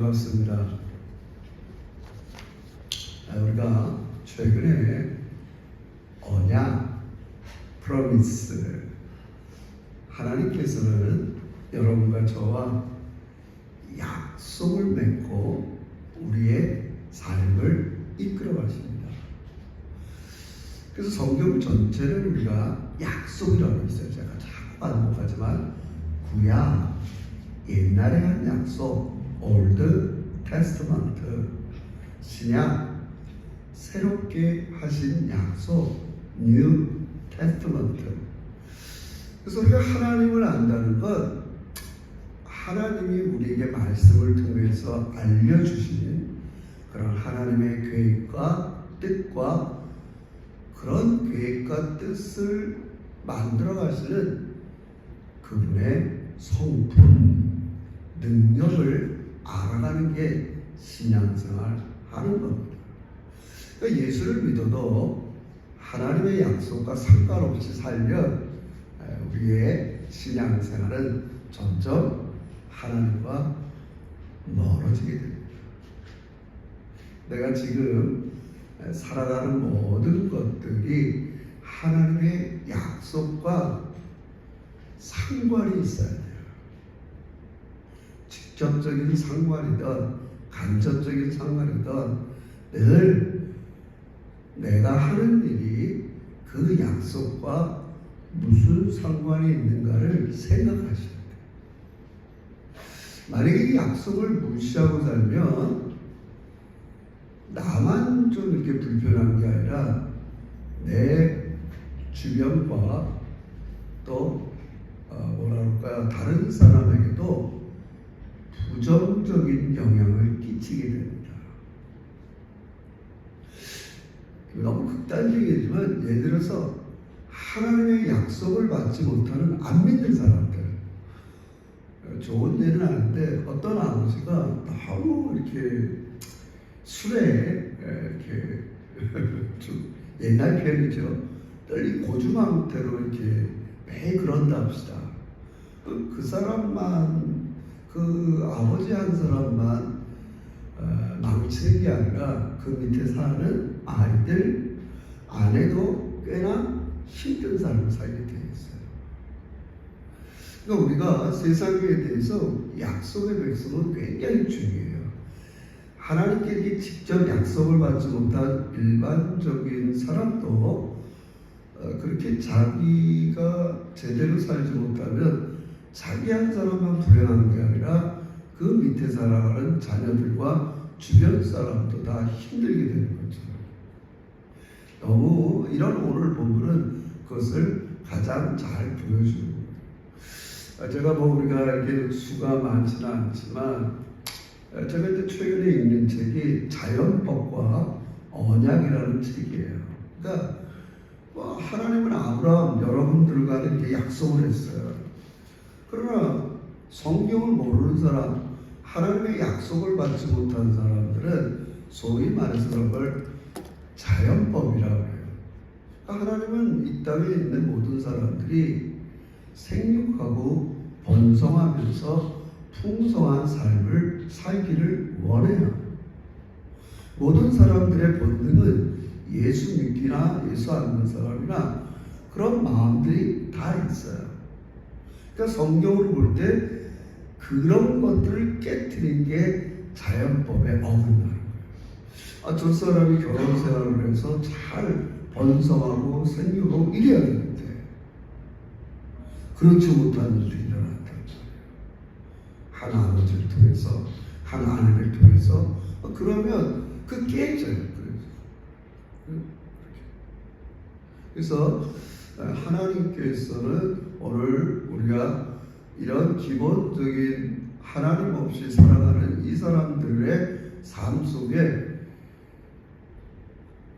반갑습니다. 우리가 최근에 언약, 프로미스, 하나님께서는 여러분과 저와 약속을 맺고 우리의 삶을 이끌어 가십니다. 그래서 성경 전체를 우리가 약속이라고 했어요. 제가 자꾸 반복하지만 구약, 옛날에 한 약속, 올드 테스트먼트, 신약, 새롭게 하신 약속, 뉴 테스트먼트. 그래서 우리가 하나님을 안다는 건 하나님이 우리에게 말씀을 통해서 알려주시는 그런 하나님의 계획과 뜻과 그런 계획과 뜻을 만들어 가시는 그분의 성품, 능력을 알아가는 게 신앙생활 하는 겁니다. 그러니까 예수를 믿어도 하나님의 약속과 상관없이 살면 우리의 신앙생활은 점점 하나님과 멀어지게 됩니다. 내가 지금 살아가는 모든 것들이 하나님의 약속과 상관이 있어야 돼요. 직접적인 상관이든 간접적인 상관이든 늘 내가 하는 일이 그 약속과 무슨 상관이 있는가를 생각하셔야 돼요. 만약에 이 약속을 무시하고 살면 나만 좀 이렇게 불편한 게 아니라 내 주변과 또 다른 사람에게도 부정적인 영향을 끼치게 됩니다. 너무 극단적이지만 예를 들어서 하나님의 약속을 받지 못하는 안 믿는 사람들, 좋은 예는 아닌데 어떤 아버지가 너무 이렇게 술에 이렇게 좀 옛날 표현이죠. 늘 고주망태로 이렇게 매일 그런다 합시다. 그 사람만, 그 아버지 한 사람만 망치는 게 아니라 그 밑에 사는 아이들, 아내도 꽤나 힘든 삶을 살게 되어 있어요. 그러니까 우리가 세상에 대해서 약속의 백성은 굉장히 중요해요. 하나님께 이렇게 직접 약속을 받지 못한 일반적인 사람도 그렇게 자기가 제대로 살지 못하면 자기 한 사람만 불행한 게 아니라 그 밑에 살아가는 자녀들과 주변 사람도 다 힘들게 되는 거죠. 너무 이런 오늘 본문은 그것을 가장 잘 보여주는 거예요. 제가 우리가 이렇게 수가 많지는 않지만 제가 이제 최근에 읽는 책이 자연법과 언약이라는 책이에요. 그러니까 하나님은 아브라함 여러분들과 이렇게 약속을 했어요. 그러나 성경을 모르는 사람, 하나님의 약속을 받지 못한 사람들은 소위 말해서 그걸 자연법이라고 해요. 그러니까 하나님은 이 땅에 있는 모든 사람들이 생육하고 번성하면서 풍성한 삶을 살기를 원해요. 모든 사람들의 본능은 예수 믿기나 예수 안 믿는 사람이나 그런 마음들이 다 있어요. 그러니까 성경으로 볼 때 그런 것들을 깨트린 게 자연법에 어긋나는 거예요. 저 사람이 결혼 생활을 해서 잘 번성하고 생육하고 이래야 되는데 그렇지 못한 일이 일어났다는 거예요. 한 아버지를 통해서, 한 아내를 통해서. 그러면 그 깨져요. 그래서 하나님께서는 오늘 우리가 이런 기본적인 하나님 없이 살아가는 이 사람들의 삶 속에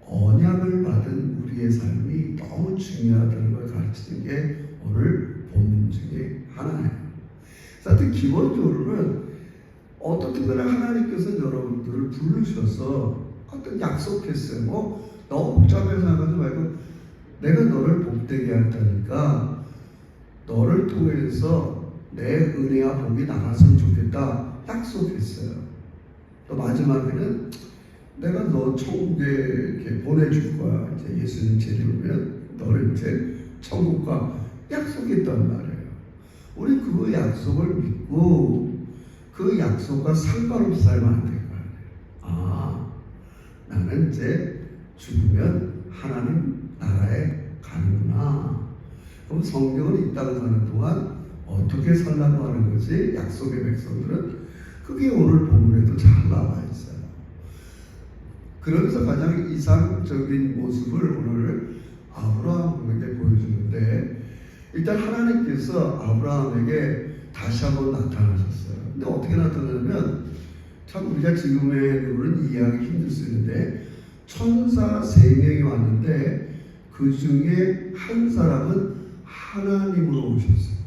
언약을 받은 우리의 삶이 너무 중요하다는 걸 가르치는 게 오늘 본문 중에 하나예요. 하여튼 기본적으로는 어떻게 보면 하나님께서 여러분들을 부르셔서 어떤 약속했어요. 너무 복잡해서 생각하지 말고 내가 너를 복되게 할 테니까 너를 통해서 내 은혜와 복이 나갔으면 좋겠다 약속했어요. 또 마지막에는 내가 너 천국에 이렇게 보내줄 거야. 이제 예수님 재림하면 너를 이제 천국과 약속했단 말이에요. 우리 그 약속을 믿고 그 약속과 상관없이 살면 안 될 거예요. 아, 나는 이제 죽으면 하나님 나라에 가는구나. 그럼 성경은 이 땅 사는 동안 어떻게 살라고 하는 거지? 약속의 백성들은 그게 오늘 본문에도 잘 나와 있어요. 그러면서 가장 이상적인 모습을 오늘 아브라함에게 보여주는데, 일단 하나님께서 아브라함에게 다시 한번 나타나셨어요. 근데 어떻게 나타나냐면, 참 우리가 지금의 눈으로는 이해하기 힘들 수 있는데, 천사 3명이 왔는데 그 중에 한 사람은 하나님으로 오셨어요.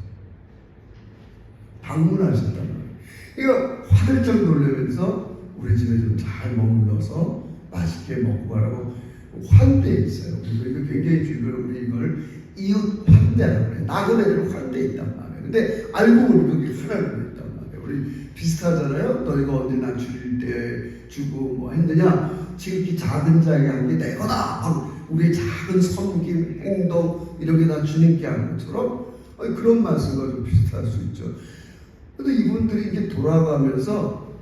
방문하셨단 말이에요. 이거 화들짝 놀라면서 우리 집에 좀 잘 머물러서 맛있게 먹고 가라고 환대했어요. 이거 굉장히 중요해요. 우리 이걸 이웃 환대라고 그래요. 나그네를 환대했단 말이에요. 근데 알고 보니 그게 하나님으로 했단 말이에요. 우리 비슷하잖아요. 너희가 언제 나 줄일 때 주고 뭐 했느냐. 지극히 작은 자에게 한 게 내 거다. 우리의 작은 섬김, 행동 이런 게 다 주님께 하는 것처럼 그런 말씀과 좀 비슷할 수 있죠. 근데 이분들이 이제 돌아가면서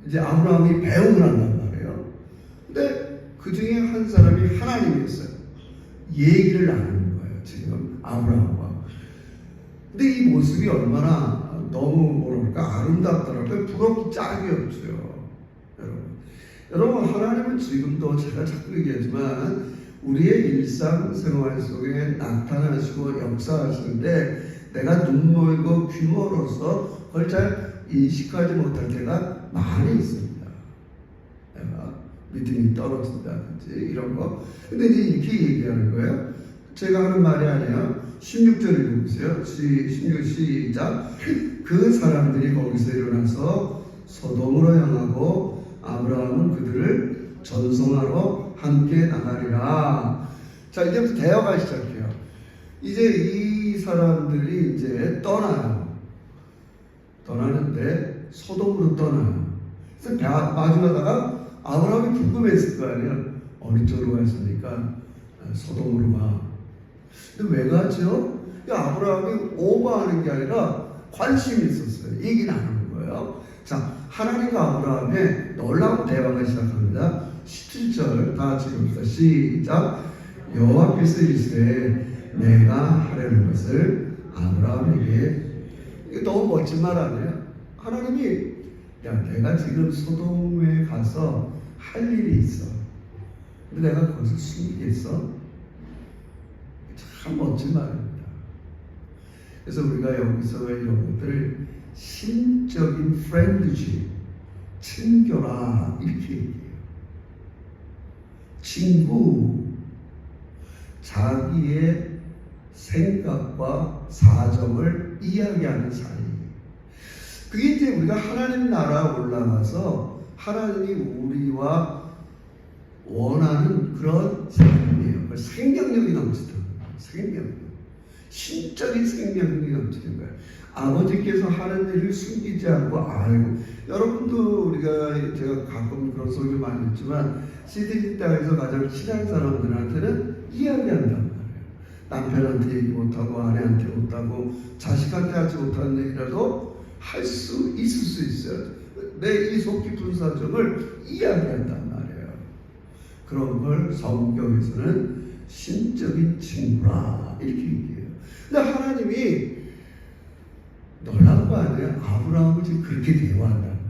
이제 아브라함이 배웅을 한단 말이에요. 근데 그 중에 한 사람이 하나님이었어요. 얘기를 나누는 거예요, 지금 아브라함과. 근데 이 모습이 얼마나 너무 뭐랄까 아름답더라고요. 부럽기 짝이 없어요. 여러분, 하나님은 지금도 제가 자꾸 얘기하지만 우리의 일상생활 속에 나타나시고 역사하시는데 내가 눈멀고 귀멀어서 그걸 잘 인식하지 못할 때가 많이 있습니다. 내가 믿음이 떨어진다든지 이런 거. 근데 이제 이렇게 얘기하는 거예요. 제가 하는 말이 아니에요. 16절 읽어보세요. 16 시작. 그 사람들이 거기서 일어나서 소돔으로 향하고 아브라함은 그들을 전송하러 함께 나가리라. 자, 이제부터 대화가 시작해요. 이제 이 사람들이 이제 떠나요. 떠나는데 소돔으로 떠나요. 그래서 마주하다가 아브라함이 궁금했을 거 아니에요. 어느 쪽으로 갔습니까? 소돔으로 가. 근데 왜 가죠? 아브라함이 오버하는 게 아니라 관심이 있었어요. 얘기 나누는 거예요. 자, 하나님과 아브라함의 놀라운 대화가 시작합니다. 17절 다 같이 읽읍시다. 시작. 여호와께서 이르시되 내가 하려는 것을 아브라함에게. 이게 너무 멋진 말 아니에요? 하나님이 야, 내가 지금 소돔에 가서 할 일이 있어. 근데 내가 거기서 숨기겠어? 참 멋진 말입니다. 그래서 우리가 여기서 이런 것들을 신적인 프렌드십, 친교라 이렇게 얘기해요. 친구, 자기의 생각과 사정을 이야기하는 사이. 그게 이제 우리가 하나님 나라 올라가서 하나님이 우리와 원하는 그런 삶이에요. 생명력이 넘치는 거예요. 생명력. 신적인 생명력이 넘치는 거예요. 아버지께서 하는 일을 숨기지 않고 알고. 여러분도 우리가 제가 가끔 그런 소리 많이 듣지만 시드니 땅에서 가장 친한 사람들한테는 이야기한단 말이에요. 남편한테 얘기 못하고 아내한테 못하고 자식한테 하지 못하는 얘기라도 할 수 있을 수 있어요. 내 이 속 깊은 사정을 이야기한단 말이에요. 그런 걸 성경에서는 신적인 친구라 이렇게 얘기해요. 근데 하나님이 놀라운 거 아니에요? 아브라함을 지금 그렇게 대화한단 말이에요.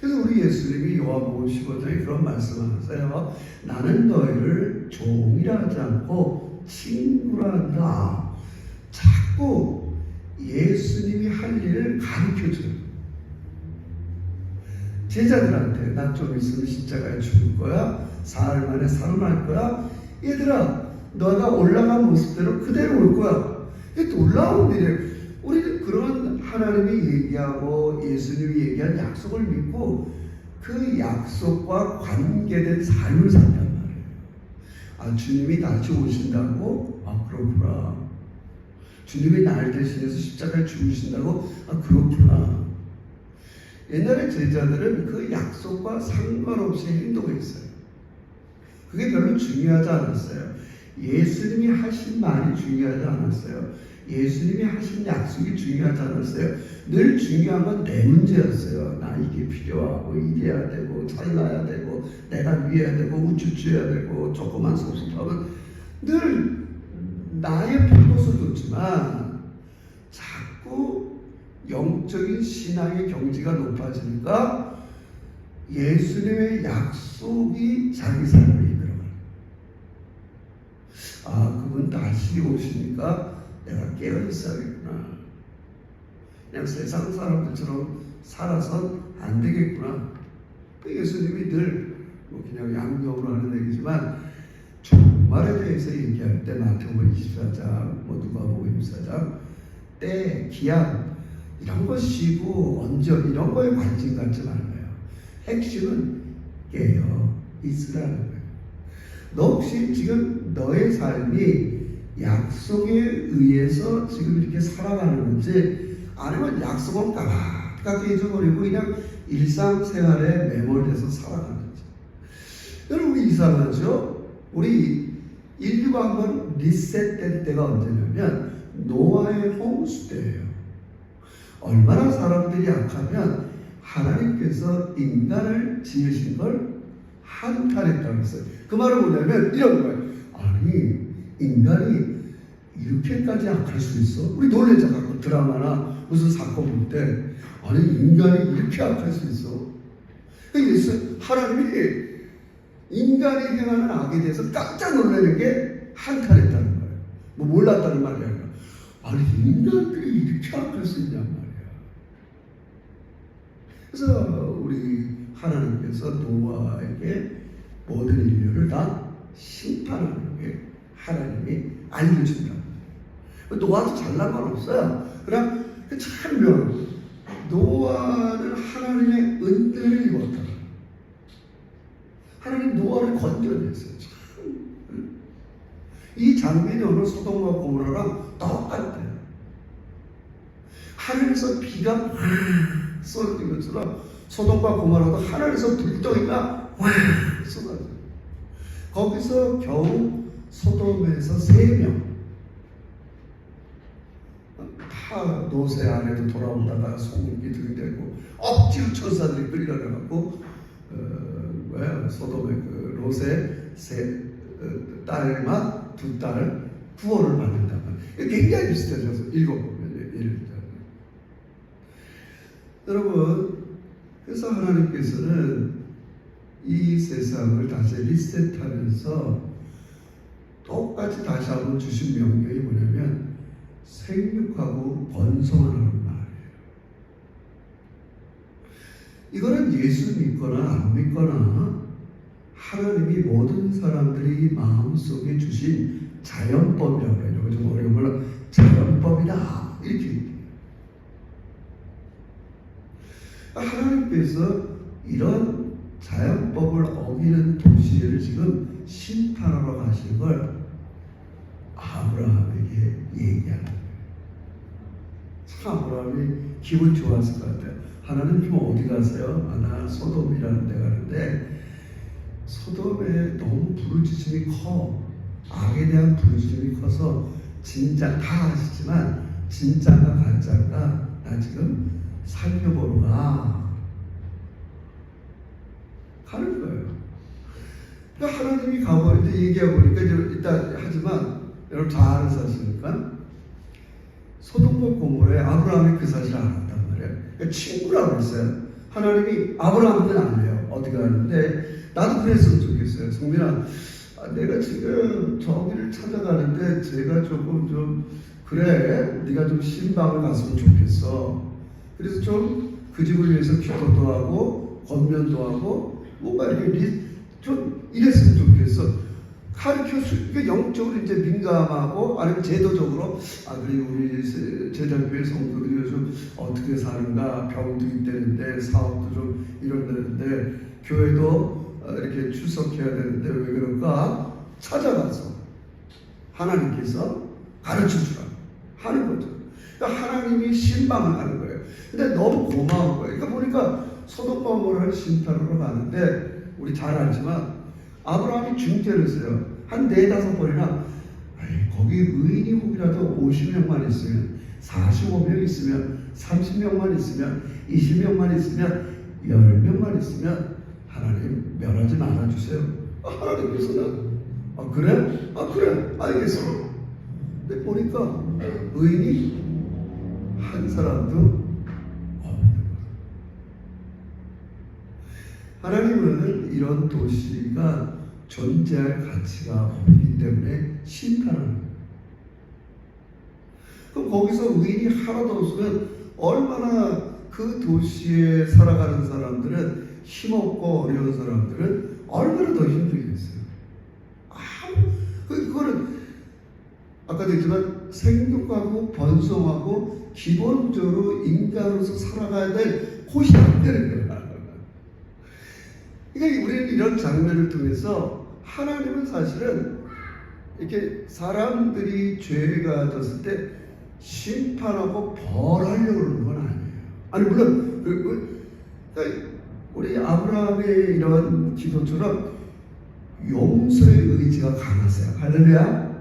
그래서 우리 예수님이 요한복음 15장에 그런 말씀을 하세요. 나는 너희를 종이라 하지 않고 친구라 한다. 자꾸 예수님이 할 일을 가르쳐줘요. 제자들한테 나 좀 있으면 십자가에 죽을 거야. 사흘 만에 살아날 거야. 얘들아, 너가 올라간 모습대로 그대로 올 거야. 이게 놀라운 일이에요. 우리는 그런 하나님이 얘기하고 예수님이 얘기한 약속을 믿고 그 약속과 관계된 삶을 산단 말이에요. 아, 주님이 다시 오신다고? 아, 그렇구나. 주님이 날 대신해서 십자가에 죽으신다고? 아, 그렇구나. 옛날에 제자들은 그 약속과 상관없이 행동했어요. 그게 별로 중요하지 않았어요. 예수님이 하신 말이 중요하지 않았어요. 예수님이 하신 약속이 중요하지 않았어요. 늘 중요한 건 내 문제였어요. 나 이게 필요하고 이래야 되고 잘나야 되고 내가 위해야 되고 우쭈쭈해야 되고 조그만 소속하면 늘 나의 포커스 좋지만 자꾸 영적인 신앙의 경지가 높아지니까 예수님의 약속이 자기 삶을 이끌어가요. 아, 그분 다시 오시니까 내가 깨어 있어야겠구나. 그냥 세상 사람들처럼 살아선 안 되겠구나. 예수님이 늘 그냥 양념으로 하는 얘기지만 종말에 대해서 얘기할 때 마태복음 24장, 누가복음 24장 때, 기한 이런 것이고 언제 이런 거에 관심 갖지 말아요. 핵심은 깨어 있으라는 거예요. 너 혹시 지금 너의 삶이 약속에 의해서 지금 이렇게 살아가는 건지 아니면 약속은 까맣게 잊어버리고 그냥 일상생활에 매몰돼서 살아가는지. 여러분 이상하죠? 우리 인류가 한번 리셋된 때가 언제냐면 노아의 홍수 때예요. 얼마나 사람들이 약하면 하나님께서 인간을 지으신 걸 한탄했다고 했어요. 그 말은 뭐냐면 이런 거예요. 아니 인간이 이렇게까지 약할 수 있어? 우리 놀래잖아. 드라마나 무슨 사건 볼 때 아니 인간이 이렇게 약할 수 있어? 그래서 하나님이 인간이 행하는 악에 대해서 깜짝 놀라는 게 한탄했다는 거예요. 뭐 몰랐다는 말이 아니라 아니 인간들이 이렇게 약할 수 있냔 말이야. 그래서 우리 하나님께서 노아에게 모든 인류를 다 심판하는 게 하나님이 알려준다. 노아도 잘난 건 없어요. 그냥 참 노아는 하나님의 은혜를 입었다. 하나님 노아를 건져냈어요. 이 장면이 오늘 소돔과 고모라랑 똑같아요. 하늘에서 비가 확 쏟아진 것처럼 소돔과 고모라도 하늘에서 불덩이가 확 쏟아져요. 거기서 겨우 소돔에서 3명 다 노새 안에도 돌아오다가 소금이 들이대고 억지로 천사들이 끌려가고 소돔의 그 롯의 딸만 2딸 구원을 받는다. 굉장히 비슷해서 읽어보면 예를 들면 여러분 그래서 하나님께서는 이 세상을 다시 리셋하면서 똑같이 다시 한번 주신 명령이 뭐냐면 생육하고 번성하라는 말이에요. 이거는 예수 믿거나 안 믿거나 하나님이 모든 사람들이 마음속에 주신 자연법이라고 해요. 좀 어려운 걸로 자연법이다 이렇게 얘기해요. 하나님께서 이런 자연법을 어기는 도시를 지금 심판하러 가신 걸 아브라함에게 얘기하는 거예요. 참 아브라함이 기분 좋았을 것 같아요. 하나님 지금 어디 가세요? 나 소돔이라는 데 가는데 소돔에 너무 부르짖음이 커. 악에 대한 부르짖음이 커서 진짜 다 아시지만 진짜가 가짜가 나 지금 살펴보러 가는 거예요. 그러니까 하나님이 가버리는데 얘기해 보니까 일단 하지만 여러분 잘 아는 사실이니까 소돔과 고모라에 아브라함이 그 사실을 알았단 말이에요. 그러니까 친구라고 했어요. 하나님이 아브라함은 아니에요. 어디 가는데 나도 그랬으면 좋겠어요. 성민아, 내가 지금 저기를 찾아가는데 제가 조금 좀 그래 네가 좀 신방을 갔으면 좋겠어. 그래서 좀 그 집을 위해서 기도도 하고 권면도 하고 뭔가 이렇게 좀 이랬으면 좋겠어. 가르쳐주니까 영적으로 이제 민감하고 아니면 제도적으로 그리고 우리 제자교회 성도들이 요즘 어떻게 사는가 병도 있다는데 사업도 좀 이런다는데 교회도 이렇게 출석해야 되는데 왜 그럴까 찾아가서 하나님께서 가르쳐주라 하는 거죠. 그러니까 하나님이 신방을 하는 거예요. 근데 너무 고마운 거예요. 그러니까 보니까 소돔과 고모라를 심판하러 가는데 우리 잘 알지만 아브라함이 중재를 써요. 한 4-5번이나 거기 의인이 혹이라도 50명만 있으면 45명 있으면 30명만 있으면 20명만 있으면 10명만 있으면 하나님 멸하지 말아주세요. 하나님께서는 그래? 그래 알겠어. 근데 보니까 의인이 한 사람도 없는 거예요. 하나님은 이런 도시가 존재할 가치가 없기 때문에 심판하는 거예요. 그럼 거기서 의인이 하나도 없으면 얼마나 그 도시에 살아가는 사람들은, 힘없고 어려운 사람들은 얼마나 더 힘들겠어요. 그거는 아까도 했지만 생육하고 번성하고 기본적으로 인간으로서 살아가야 될 곳이 안 되는 거야. 그러니까 우리는 이런 장면을 통해서 하나님은 사실은 이렇게 사람들이 죄가 졌을 때 심판하고 벌하려고 그러는 건 아니에요. 아니 물론 우리 아브라함의 이런 기도처럼 용서의 의지가 강하세요. 할렐루야.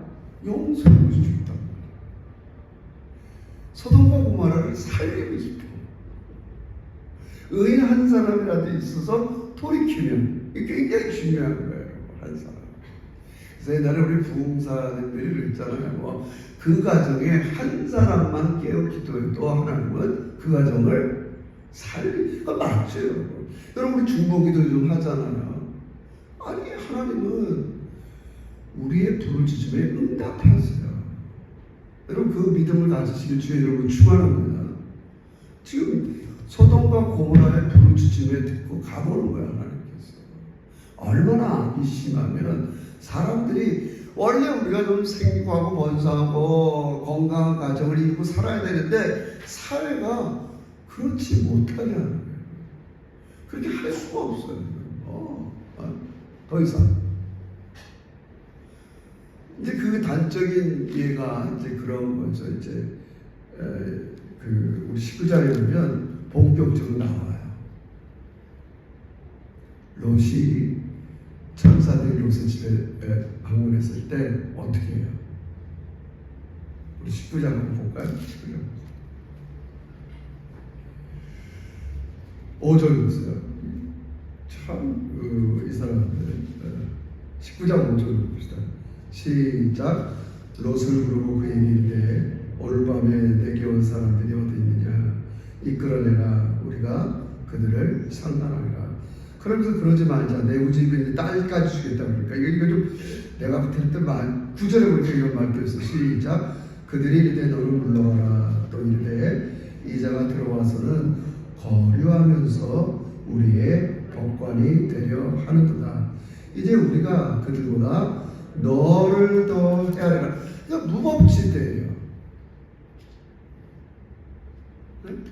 용서의 의지가 있단 말이에요. 소돔과 고모라를 살리고 싶어. 의인 한 사람이라도 있어서 돌이키면 이게 굉장히 중요한 거예요. 한 사람. 그래서 옛날에 우리 부흥사님들이 그랬잖아요. 그 가정에 한 사람만 깨어 기도해도 하나님은 그 가정을 살리니까 맞죠. 여러분 우리 중보기도 좀 하잖아요. 아니 하나님은 우리의 부르짖음에 응답하세요. 여러분 그 믿음을 가지시길 주에 여러분 축원합니다. 지금 소돔과 고모라의 부르짖음에 듣고 가보는 거야 하나님께서. 얼마나 악이 심하면 사람들이 원래 우리가 좀 생육하고 번성하고 건강한 가정을 이루고 살아야 되는데 사회가 그렇지 못하게 하는 거예요. 그렇게 할 수가 없어요. 더 이상. 이제 그 단적인 예가 이제 그런 거죠. 이제 우리 19장에 보면 본격적으로 나와요. 롯이 천사들이 롯의 집에 방문했을 때 어떻게 해요? 우리 19장 한번 볼까요? 5절 보세요. 참 이 사람들 19장 5절 봅시다. 시작. 롯을 부르고 그에게 이르되 오늘 밤에 내게 온 사람들이 어디 있느냐 이끌어내라 우리가 그들을 상관하리라. 그러면서 그러지 말자. 내 우리 집에 딸까지 주겠다 그러니까 이거 좀 내가 들었던 말 9절에 보니까 이런 말도 있어. 시작. 그들이 이르되 너를 물러가라. 또 이르되 이자가 들어와서는 거류하면서 우리의 법관이 되려 하는도다. 이제 우리가 그들보다 너를 더 헤아려라. 그러니까 무법지대예요. 그러니까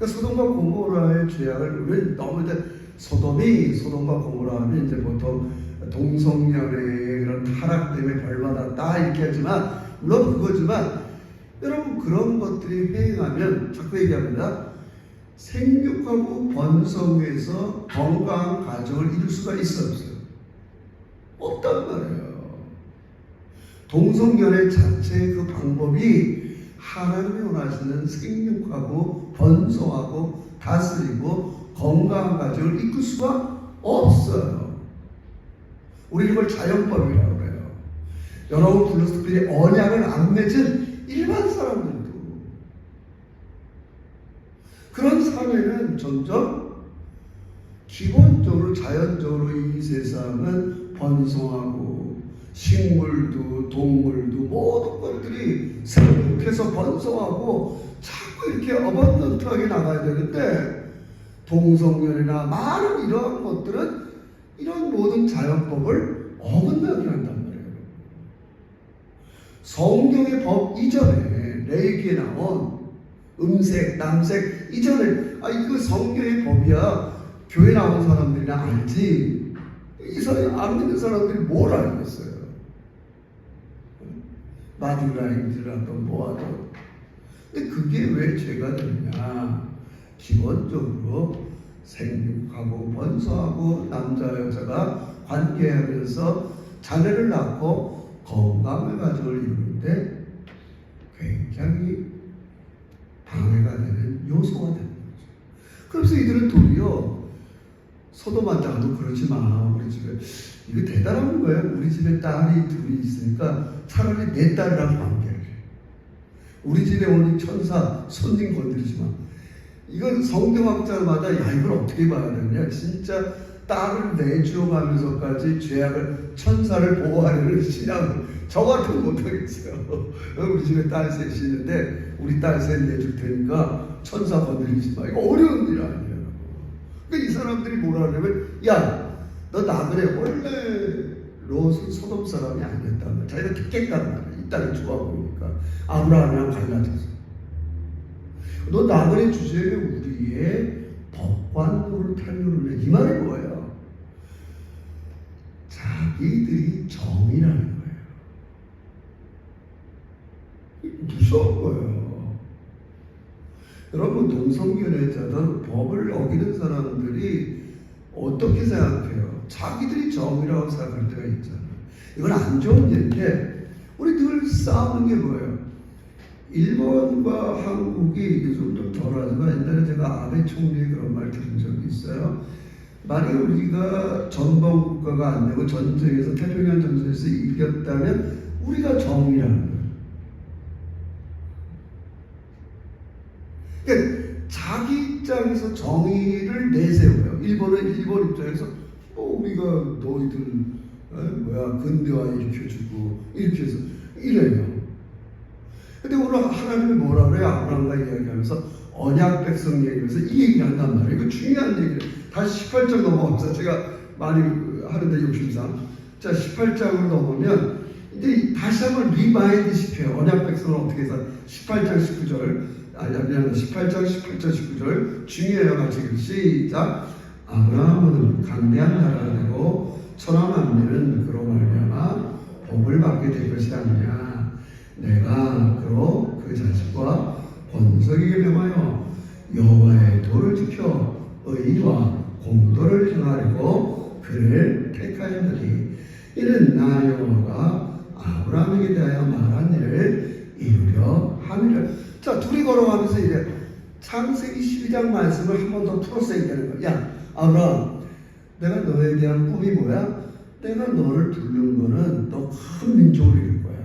소돔과 고모라의 죄악을 왜 너무 소돔과 고모라 하면 이제 보통 동성연애의 그런 타락 때문에 벌받았다 이렇게 하지만 물론 그거지만 여러분 그런 것들이 횡행하면 자꾸 얘기합니다. 생육하고 번성해서 건강한 가정을 이룰 수가 있어 없어요? 없단 말이에요. 동성연애 자체의 그 방법이 하나님이 원하시는 생육하고 번성하고 다스리고 건강한 가정을 이끌 수가 없어요. 우리 이걸 자연법이라고 해요. 여러분 불렀을 언약을 안 맺은 일반 사람들도 그런 사회는 점점 기본적으로 자연적으로 이 세상은 번성하고 식물도 동물도 모든 것들이 생육해서 번성하고 자꾸 이렇게 어반던트하게 나가야 되는데 동성연이나 많은 이러한 것들은 이런 모든 자연법을 어긋나게 한단 말이에요. 성경의 법 이전에 레위기에 나온 음색, 남색 이전에 이거 성경의 법이야. 교회 나온 사람들이나 알지. 이 사람이 안 믿는 사람들이 뭘 알겠어요. 마디라인지라도 뭐하도. 근데 그게 왜 죄가 되느냐? 기본적으로 생육하고 번성하고 남자 여자가 관계하면서 자녀를 낳고 건강한 가정을 이루는데 굉장히 방해가 되는 요소가 되는 거죠. 그래서 이들은 도리어 소돔한테도 그러지 마. 우리 집에 이거 대단한 거예요. 우리 집에 딸이 둘이 있으니까 차라리 내 딸이랑 관계해. 우리 집에 오는 천사 손님 건드리지 마. 이건 성경학자마다 야 이걸 어떻게 봐야 되느냐. 진짜 딸을 내주어가면서까지 죄악을 천사를 보호하려는 신앙을 저 같으면 못하겠어요. 우리 집에 딸 셋이 있는데 우리 딸 셋 내줄 테니까 천사 건드리지 마. 이거 어려운 일 아니에요. 그러니까 이 사람들이 뭐라 하냐면 야 너 나그네 원래 롯은 소돔 사람이 아니었단 말이야. 자기가 듣겠단 말이야. 이 딸을 좋아보니까 아브라함이랑 갈라져서 너 나그네 주제에 우리의 법관노를 탈루를 해. 이 말이 뭐예요? 자기들이 정이라는 거예요. 무서운 거예요. 여러분 동성연애자들 법을 어기는 사람들이 어떻게 생각해요? 자기들이 정이라고 생각할 때가 있잖아요. 이건 안 좋은 얘기인데 우리 늘 싸우는 게 뭐예요? 일본과 한국이 요즘 좀 덜하지만 옛날에 제가 아베 총리의 그런 말 들은 적이 있어요. 만약에 우리가 전범 국가가 안 되고 전쟁에서 태평양 전선에서 이겼다면 우리가 정이라는 거예요. 그러니까 자기 입장에서 정의를 내세워요. 일본은 일본 입장에서 우리가 너희들 근대화 일으켜주고 이렇게 해서 이래요. 근데 오늘 하나님이 뭐라 그래요? 아브라함과 이야기하면서 언약 백성 얘기하면서 이 얘기를 한단 말이에요. 이거 중요한 얘기예요. 다시 18장 넘어가면서 제가 많이 하는데 욕심상 자 18장을 넘으면 이제 다시 한번 리마인드식 해요. 언약 백성을 어떻게 해서 18장 19절 미안합니다. 18장 18절 19절 중요해요. 같이 시작. 아브라함은 강대한 나라가 되고 천하 만민은 그로 말미암아 복을 받게 될 것이 아니냐. 내가 그로 그 자식과 권속에게 명하여 여호와의 도를 지켜 의와 공도를 행하려고 그를 택하였느니 이는 나 여호와가 아브라함에게 대하여 말한 일을 이루려 함이라. 자, 둘이 걸어가면서 이래 창세기 12장 말씀을 한 번 더 풀어서 얘기하는 거야. 야, 아브라함, 내가 너에 대한 꿈이 뭐야? 내가 너를 부른 거는 너 큰 민족을 이룰 거야.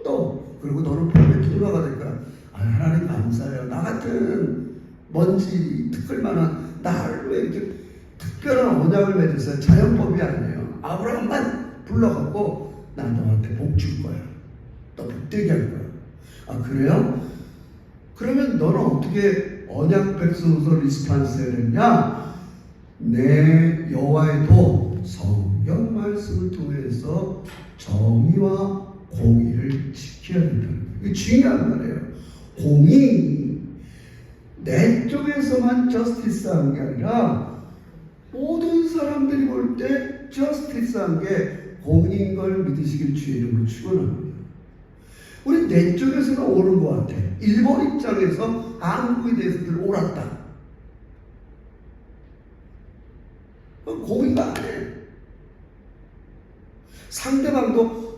또 그리고 너는 복의 통로가 될 거야. 하나님 감사해요. 나 같은 먼지 특별만한 나를 왜 이렇게 특별한 언약을 맺었어요? 자연법이 아니에요. 아브라함만 불러갖고 나 너한테 복 줄 거야. 너 복되게 할 거야. 아 그래요? 그러면 너는 어떻게 언약 백성으로서 리스판스를 했냐? 내 여호와의 도 성경 말씀을 통해서 정의와 공의를 지켜야 된다는 거예요. 이게 중요한 말이에요. 공의 내 쪽에서만 저스티스한 게 아니라 모든 사람들이 볼 때 저스티스한 게 공의인 걸 믿으시길 주의 이름으로 축원합니다. 우리 내 쪽에서는 옳은 것 같아. 일본 입장에서 한국에 대해서 늘 옳았다. 그건 공의가 아니에요. 상대방도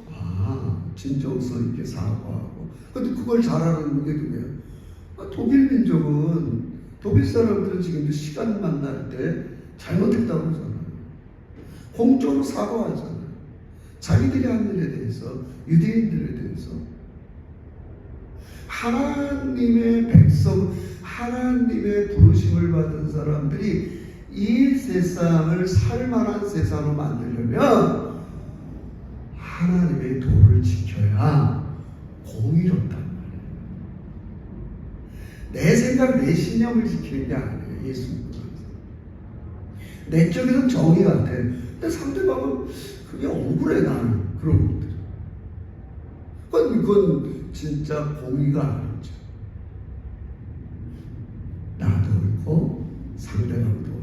진정성 있게 사과하고. 근데 그걸 잘하는 게 누구예요? 독일 민족은 독일 사람들은 지금도 시간 만날 때 잘못했다고 그러잖아요. 공적으로 사과하잖아요. 자기들이 한 일에 대해서, 유대인들에 대해서. 하나님의 백성, 하나님의 부르심을 받은 사람들이 이 세상을 살만한 세상으로 만들려면 하나님의 도를 지켜야 공의롭단 말이에요. 내 생각, 내 신념을 지키는 게 아니에요. 예수 믿고 내 쪽에서 정의 같아. 근데 상대방은 그게 억울해. 나는 그런 것들. 그건 진짜 공의가 아니죠. 나도 옳고 상대방도 옳고.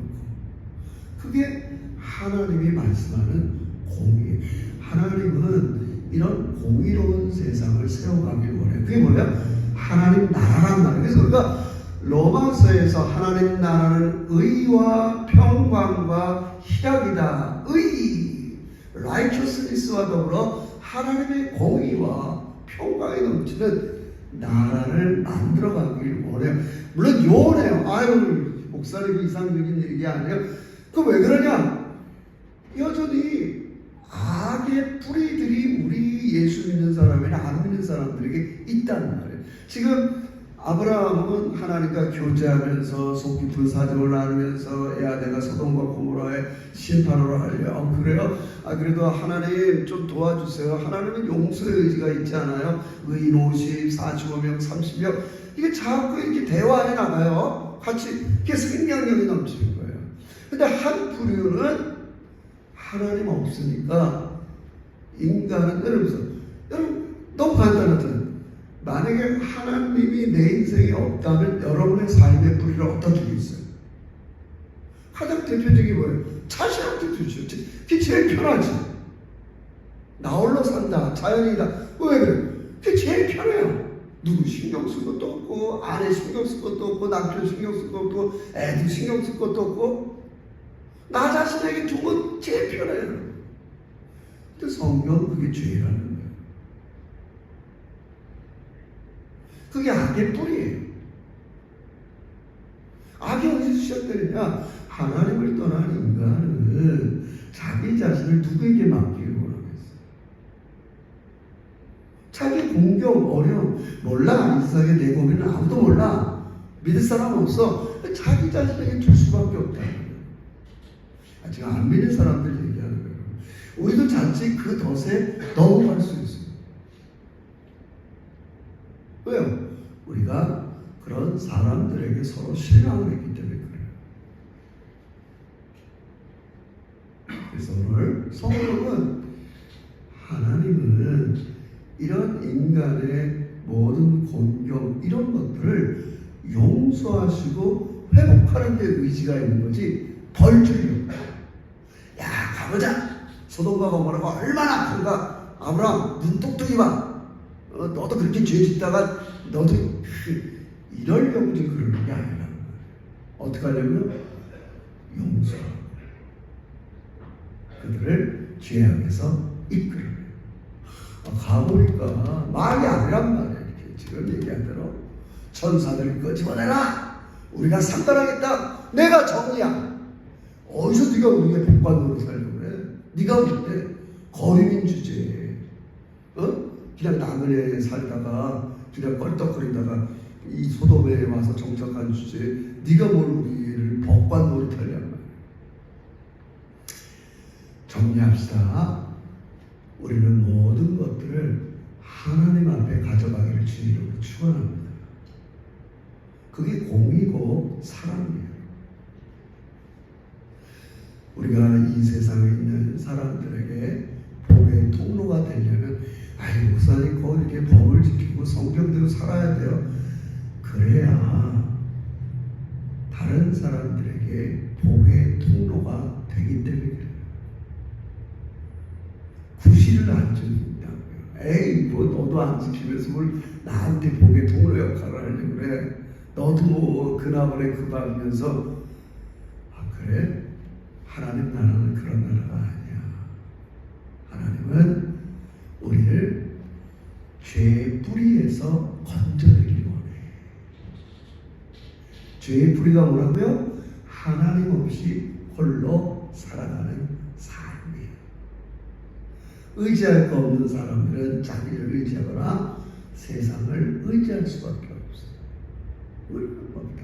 그게 하나님이 말씀하는 공의. 하나님은 이런 공의로운 세상을 세워가길 원해요. 그게 뭐야? 하나님 나라란 말이에요. 그래서 우리가 로마서에서 하나님 나라는 의와 평강과 희락이다. 의, righteousness와 더불어 하나님의 공의와 평강이 넘치는 나라를 만들어가길 원해요. 물론 요원해요. 아유, 목사님 이상적인 얘기 아니에요. 그 왜 그러냐? 여전히 악의 뿌리들이 우리 예수 믿는 사람이나 안 믿는 사람들에게 있다는 말이에요. 지금 아브라함은 하나님과 교제하면서 속 깊은 사정을 나누면서 야 내가 소돔과 고모라의 심판으로 하려. 그래요? 그래도 하나님 좀 도와주세요. 하나님은 용서의 의지가 있지 않아요? 의인 50, 45명, 30명 이게 자꾸 이렇게 대화해 나가요. 같이 이게 생명력이 넘치는 거예요. 근데 한 부류는 하나님 없으니까 인간은 여러분 너무 간단하잖아요. 만약에 하나님이 내 인생에 없다면 여러분의 삶의 뿌리를 어디다 두고 있어요? 가장 대표적인 뭐예요? 자신한테 두죠. 그게 제일 편하지. 나 홀로 산다. 자연이다. 왜 그래? 그게 제일 편해요. 누구 신경 쓸 것도 없고 아내 신경 쓸 것도 없고 남편 신경 쓸 것도 없고 애들 신경 쓸 것도 없고 나 자신에게 두고 제일 편해요. 근데 성경은 그게 죄라는 거예요. 그게 악의 뿌리예요. 악이 어디서 시작되느냐? 하나님을 떠난 인간은 자기 자신을 누구에게 맡기를 원하겠어요? 자기 공경, 어려움, 몰라. 이 세상에 내 고민은 아무도 몰라. 믿을 사람 없어. 자기 자신에게 줄 수밖에 없다. 지금 안 믿는 사람들 얘기하는 거예요. 우리도 자칫 그 덫에 넘어갈 수 있어요. 왜요? 우리가 그런 사람들에게 서로 실망을 했기 때문에 그래요. 그래서 오늘 성경은 하나님은 이런 인간의 모든 곤경 이런 것들을 용서하시고 회복하는 데 의지가 있는 거지 벌 주려고. 야 가보자. 소돔과 고모라가 얼마나 큰가. 아브라함 눈 똑똑히 봐. 너도 그렇게 죄 짓다가 너도 이러려고 이제 그러는 게 아니라는 거예요. 어떻게 하려면 용서하고 그들을 죄악에서 이끌어요. 가보니까 말이 아니란 말이에요. 이렇게 지금 얘기한 대로 천사들 끄집어내라. 우리가 상관하겠다. 내가 정이야. 어디서 네가 우리에게 복받으로 살려고 그래? 네가 뭔데? 거리민 주제. 그냥 나그네 살다가 그냥 껄떡거리다가 이 소돔에 와서 정착한 주제. 네가 뭘 우리를 복받 노릇하려는 말이야. 정리합시다. 우리는 모든 것들을 하나님 앞에 가져가기를 주님으로 축원합니다. 그게 공이고 사랑이에요. 우리가 이 세상에 있는 사람들에게 복의 통로가 되려면 목사님 꼭 이렇게 법을 지키고 성경대로 살아야 돼요. 그래야 다른 사람들에게 복의 통로가 되기 때문에 그래요. 구실을 안 준다고요. 에이 뭐 너도 안 지키면서 뭘 나한테 복의 통로 역할을 하려고 그래. 너도 뭐 그나물에 그 밥이면서 그래? 하나님 나라는 그런 나라가 아니야. 하나님은 우리를 죄의 뿌리에서 건져내기를 원해. 죄의 뿌리가 뭐라고요? 하나님 없이 홀로 살아가는 삶이에요. 의지할 거 없는 사람들은 자기를 의지하거나 세상을 의지할 수밖에 없어요. 의미가 없다.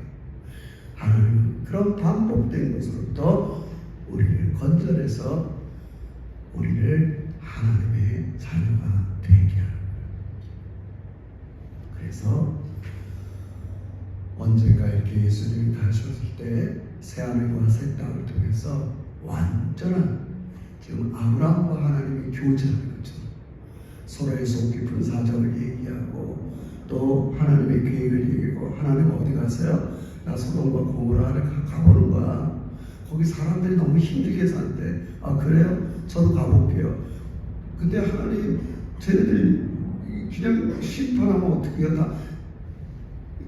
하나님은 그런 반복된 것으로부터 우리를 건져내서 우리를 하나님의 자녀가 되게 하는 거예요. 그래서 언젠가 이렇게 예수님이 가셨을 때 새하늘과 새 땅을 통해서 완전한 지금 아브라함과 하나님이 교제하는 것처럼 서로의 속 깊은 사정을 얘기하고 또 하나님의 계획을 얘기하고 하나님 어디 가세요? 나 소돔과 고모라를 가보는 거야. 거기 사람들이 너무 힘들게 산대. 그래요? 저도 가볼게요. 근데 하나님 쟤네들 그냥 심판하면 어떻게 해요? 다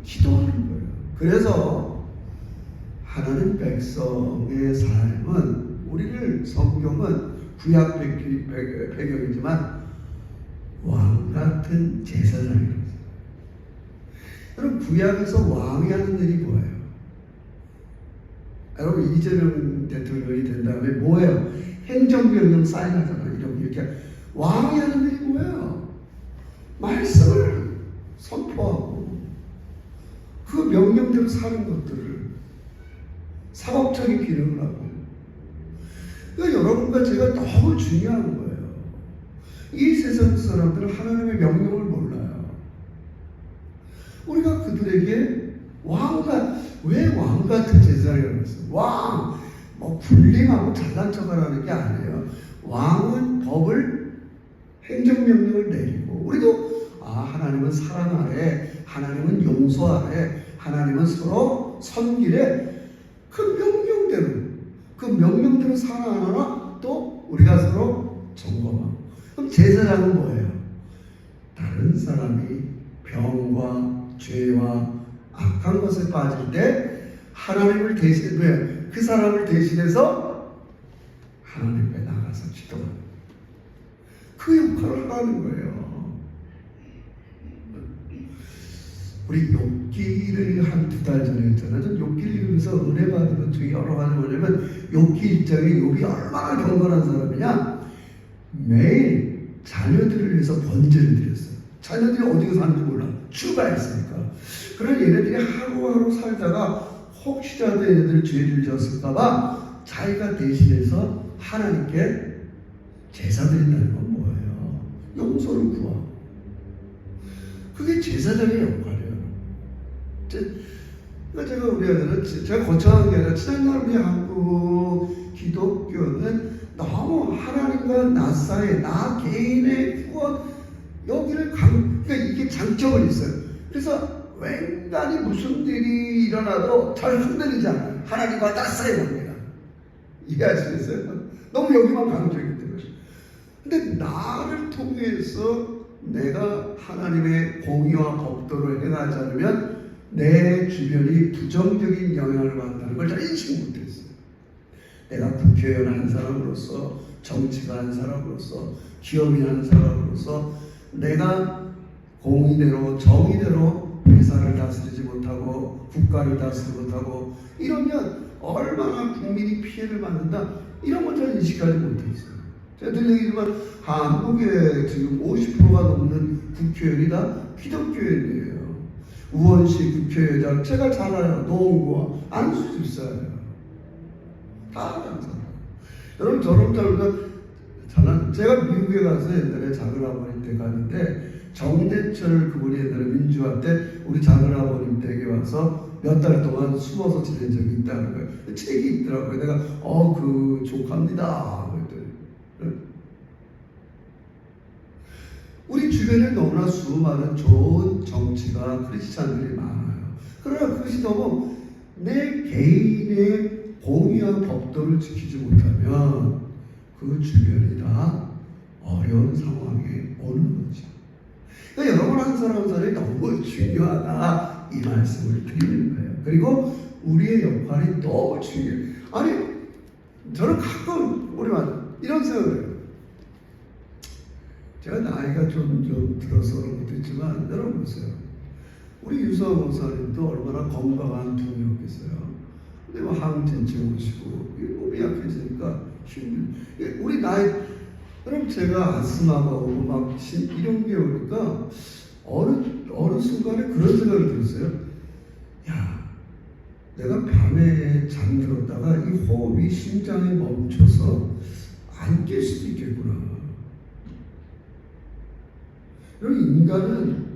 기도하는 거예요. 그래서 하나님 백성의 삶은 우리를 성경은 구약 배경이지만 왕 같은 제사장이라고 했어요. 여러분 구약에서 왕이 하는 일이 뭐예요? 여러분 이재명 대통령이 된 다음에 뭐예요? 행정명령 사인하잖아요. 이렇게 왕이 하는 일이 뭐예요? 말씀을 선포하고 그 명령대로 사는 것들을 사법적인 기능을 하고. 그러니까 여러분과 제가 너무 중요한 거예요. 이 세상 사람들은 하나님의 명령을 몰라요. 우리가 그들에게 왜 왕 같은 제사장이라고 했어요? 왕! 뭐 군림하고 잘난 척하라는 게 아니에요. 왕은 법을 행정명령을 내리고 우리도 하나님은 사랑하래, 하나님은 용서하래, 하나님은 서로 섬기래. 그 명령대로 살아가나 또 우리가 서로 점검하고. 그럼 제사장은 뭐예요? 다른 사람이 병과 죄와 악한 것에 빠질 때 하나님을 그 사람을 대신해서 하나님 앞에 나가서 기도하는 그 역할을 하는 거예요. 우리 욥기를 한 2달 전에 했잖아요. 전 욥기를 읽으면서 은혜 받은 것 중에 여러 가지 뭐냐면 욥기 1장에 욥이 얼마나 경건한 사람이냐. 매일 자녀들을 위해서 번제를 드렸어요. 자녀들이 어디에 사는지 몰라. 추가했으니까. 그런 얘네들이 하루하루 살다가 혹시라도 얘네들 죄를 지었을까봐 자기가 대신해서 하나님께 제사 드린다는 건 뭐예요? 용서를 구하고. 그게 제사장의 역할이에요. 그러니까 제가 우리 애들은 제가 거창한 게 아니라 지난날 우리 한국 기독교는 너무 하나님과 나 사이, 나 개인의 구원 여기를 그러니까 이게 장점은 있어요. 그래서 웬간히 무슨 일이 일어나도 잘 흔들리지 않아요. 하나님과 나 사이 관계가. 이해하시겠어요? 너무 여기만 강조하기 때문에. 근데 나를 통해서 내가 하나님의 공의와 법도를 행하지 않으면 내 주변이 부정적인 영향을 받는다는 걸 잘 인식 못했어요. 내가 국회의원 한 사람으로서, 정치가 한 사람으로서, 기업이 한 사람으로서 내가 공의대로 정의대로 회사를 다스리지 못하고 국가를 다스리지 못하고 이러면 얼마나 국민이 피해를 받는다, 이런 걸 잘 인식하지 못했어요. 제가 늘 얘기지만 한국에 지금 50%가 넘는 국회의원이 다 기독교인이에요. 우원식 국회의장 제가 잘 알아요. 노원구와 안수집사예요. 다 아는 사람. 여러분 저런 잘난 제가 미국에 가서 옛날에 작은아버님 댁 갔는데 정대철 그분이 옛날에 민주화 때 우리 작은아버님 댁에 와서 몇 달 동안 숨어서 지낸 적이 있다는 거예요. 책이 있더라고요. 내가 그 조카입니다. 우리 주변에 너무나 수많은 좋은 정치가 크리스찬들이 많아요. 그러나 그것이 너무 내 개인의 공의와 법도를 지키지 못하면 그 주변이 다 어려운 상황에 오는 거죠. 그러니까 여러분 한 사람 한 사람이 너무 중요하다, 이 말씀을 드리는 거예요. 그리고 우리의 역할이 너무 중요해요. 아니 저는 가끔 우리만 이런 생각을 해요. 제가 나이가 좀 들어서 그런 것도 있지만 여러분 보세요. 우리 유서원 목사님도 얼마나 건강한 분이었겠어요. 근데 뭐 항진증 오시고 몸이 약해지니까 우리 나이, 여러분 제가 아스마가 오고 막 이런 게 오니까 어느 순간에 그런 생각이 들었어요. 야, 내가 밤에 잠들었다가 이 호흡이 심장에 멈춰서 안 깰 수도 있겠구나. 여러분 인간은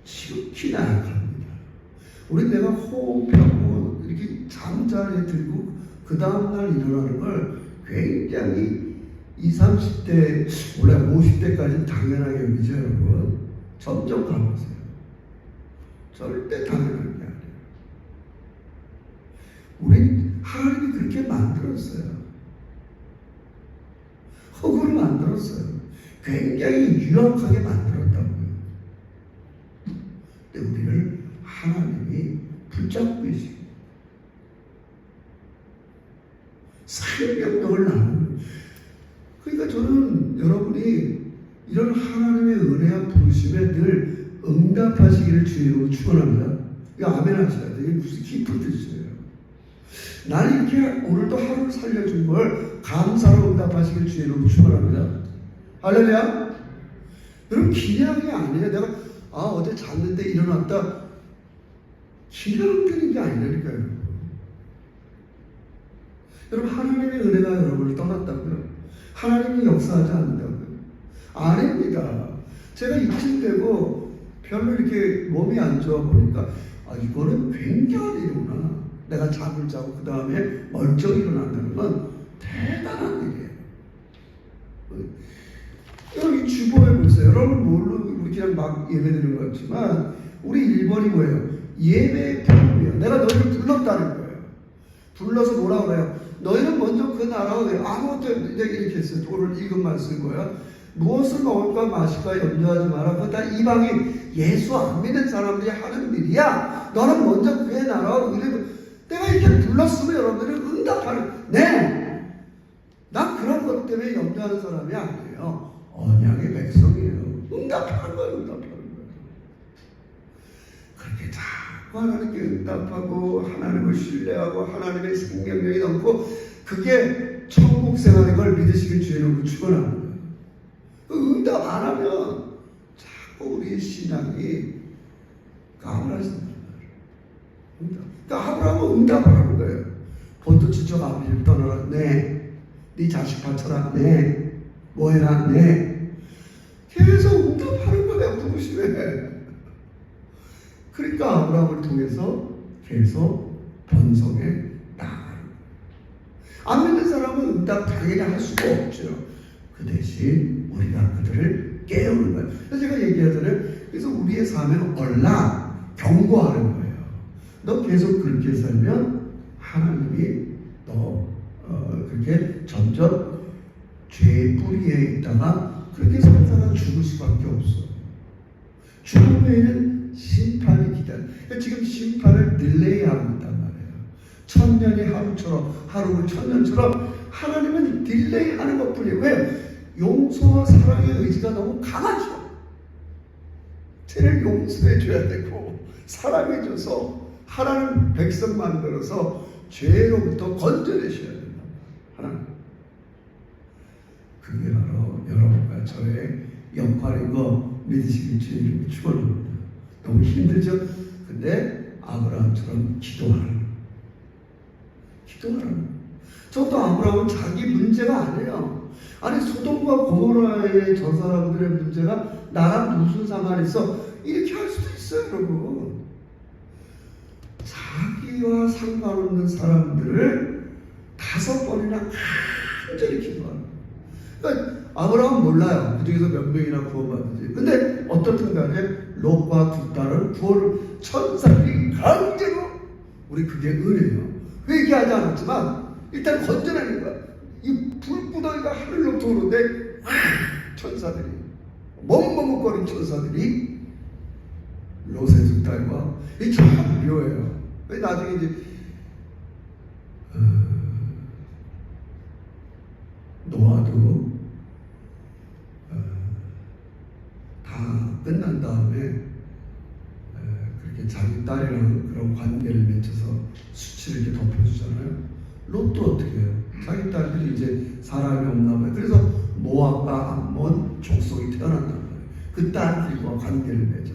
지극히 나약합니다. 우리 내가 호흡하고 이렇게 잠자리에 들고 그 다음날 일어나는 걸 굉장히 20, 30대 원래 50대까지는 당연하게 여기죠. 여러분 점점 가보세요. 절대 당연한 게 아니에요. 우리 하나님이 그렇게 만들었어요. 흙으로 만들었어요. 굉장히 유력하게 만들었다고요. 근데 우리를 하나님이 생명력을 나누는. 그러니까 저는 여러분이 이런 하나님의 은혜와 부르심에 늘 응답하시기를 주의로 축원합니다. 이거 아멘 하셔야 돼요. 이게 무슨 깊은 뜻이에요. 나는 이렇게 오늘도 하루를 살려준 걸 감사로 응답하시기를 주의로 축원합니다. 할렐루야. 여러분 기량이 아니에요. 내가 어제 잤는데 일어났다. 기량 되는 게 아니라니까요. 여러분 하나님의 은혜가 여러분을 떠났다고요? 하나님이 역사하지 않는다고요? 아닙니다. 제가 이쯤 되고 별로 이렇게 몸이 안 좋아 보니까 이거는 굉장한 일이구나. 내가 잠을 자고 그 다음에 멀쩡히 일어난다는 건 대단한 일이에요. 여러분 이 주보에 보세요. 여러분 뭘로 우리 그냥 막 예배드리는 것 같지만 우리 1번이 뭐예요? 예배의 표현이에요. 내가 너희를 불렀다는 거예요. 불러서 뭐라 그래요? 너희는 먼저 그 나라가 돼요. 아무것도 이렇게 했어요. 오늘 읽은 말씀 뭐야? 무엇을 먹을까 마실까 염려하지 마라. 그거 다 이방인 예수 안 믿는 사람들이 하는 일이야. 너는 먼저 그의 나라와 의를 내가 이렇게 불렀으면 여러분들은 응답하는. 네. 나 그런 것 때문에 염려하는 사람이 아니에요. 언약의 백성이에요. 응답하는 거예요. 응답하는 거예요. 그렇게 자꾸 하나님께 응답하고 하나님을 신뢰하고 하나님의 생명력이 넘고 그게 천국 생활인 걸 믿으시길 주의로 축원합니다. 응답 안 하면 자꾸 우리의 신앙이 가물어진단 말이에요. 그러니까 아브라함은 응답을 하는 거예요. 본토 친척 아버지를 떠나라. 네. 네 자식 바쳐라. 네. 뭐 해라. 네. 계속 응답하는 거예요. 부르심에. 그러니까 아브라함을 통해서 계속 번성에 나아가는 거예요. 안 믿는 사람은 응답 당연히 할 수가 없죠. 그 대신 우리가 그들을 깨우는 거예요. 그래서 제가 얘기하잖아요. 그래서 우리의 삶은 얼라 경고하는 거예요. 너 계속 그렇게 살면 하나님이 너 그렇게 점점 죄의 뿌리에 있다가 그렇게 살다가 죽을 수밖에 없어. 죽음 후에는 심판이 기다려. 그러니까 지금 심판을 딜레이하고 있단 말이에요. 천년이 하루처럼 하루를 천년처럼 하나님은 딜레이하는 것뿐이에요. 왜? 용서와 사랑의 의지가 너무 강하죠. 죄를 용서해줘야 되고 사랑해줘서 하나님 백성 만들어서 죄로부터 건져내셔야 된다. 하나님. 그게 바로 여러분과 저의 역할인 거 믿으시길 주님을 축원합니다. 너무 힘들죠? 근데 아브라함처럼 기도하는 저도 아브라함은 자기 문제가 아니에요. 아니 소돔과 고모라의 저 사람들의 문제가 나랑 무슨 상관이 있어? 이렇게 할 수도 있어요, 여러분. 자기와 상관없는 사람들을 5번이나 간절히 기도하는. 그러니까 아브라함은 몰라요. 그중에서 몇 명이나 구원받는지. 근데 어떻든 간에 롯과 두 딸은 구원을 천사들이 강제로 우리 그게 은혜예요. 회개하지 않았지만 일단 건져내는 거야. 이 불구덩이가 하늘로부터 오는데 천사들이 멍멍거린 천사들이 롯의 두 딸과 이 참 묘해요. 나중에 이제 노아도 다 끝난 다음에 그렇게 자기 딸이랑 그런 관계를 맺혀서 수치를 이렇게 덮어주잖아요. 롯도 어떻게 해요? 자기 딸들이 이제 사람이 없나 봐요. 그래서 모압과 암몬 족속이 태어난단 말이에요. 그 딸들과 관계를 맺어.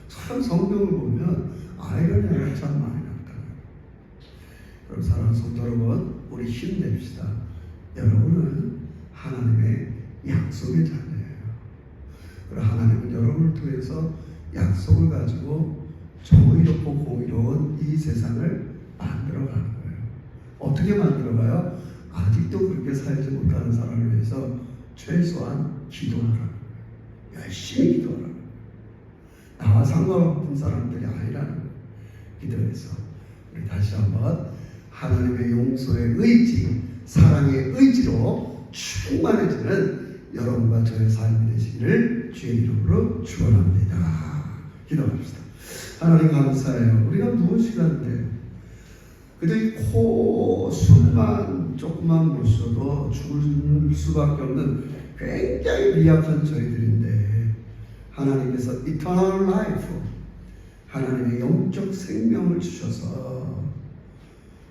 참 성경을 보면 아이러니가 참 많이 나타나요. 그럼 사랑하는 성도 여러분, 우리 힘냅시다. 여러분은 하나님의 약속의 자녀예요. 그리고 하나님은 여러분을 통해서 약속을 가지고 정의롭고 공의로운 이 세상을 만들어가는 거예요. 어떻게 만들어가요? 아직도 그렇게 살지 못하는 사람을 위해서 최소한 기도하라는 거예요. 열심히 기도하라는 거예요. 나와 상관없는 사람들이 아니라는 거예요. 기도해서 우리 다시 한번 하나님의 용서의 의지, 사랑의 의지로 충만해지는 여러분과 저의 삶이 되시기를 주의 이름으로 축원합니다. 기도합시다. 하나님 감사해요. 우리가 무엇이간데 그들이 코 숨만 조금만 못 쉬어도 죽을 수밖에 없는 굉장히 미약한 저희들인데 하나님께서 eternal life, 하나님의 영적 생명을 주셔서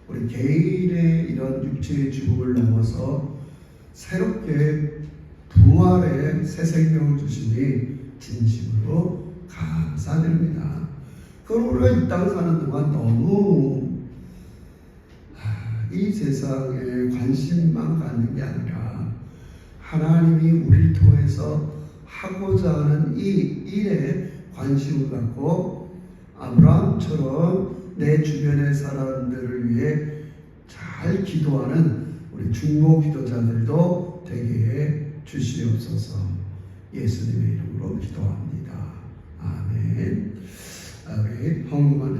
우리 개인의 이런 육체의 죽음을 넘어서 새롭게 부활의 새 생명을 주시니 진심으로 감사드립니다. 그럼 우리가 이 땅 사는 동안 너무 이 세상에 관심만 갖는 게 아니라 하나님이 우리를 통해서 하고자 하는 이 일에 관심을 갖고 아브라함처럼 내 주변의 사람들을 위해 잘 기도하는 우리 중보 기도자들도 되게 해 주시옵소서. 예수님의 이름으로 기도합니다. 아멘. 우리 헌금하는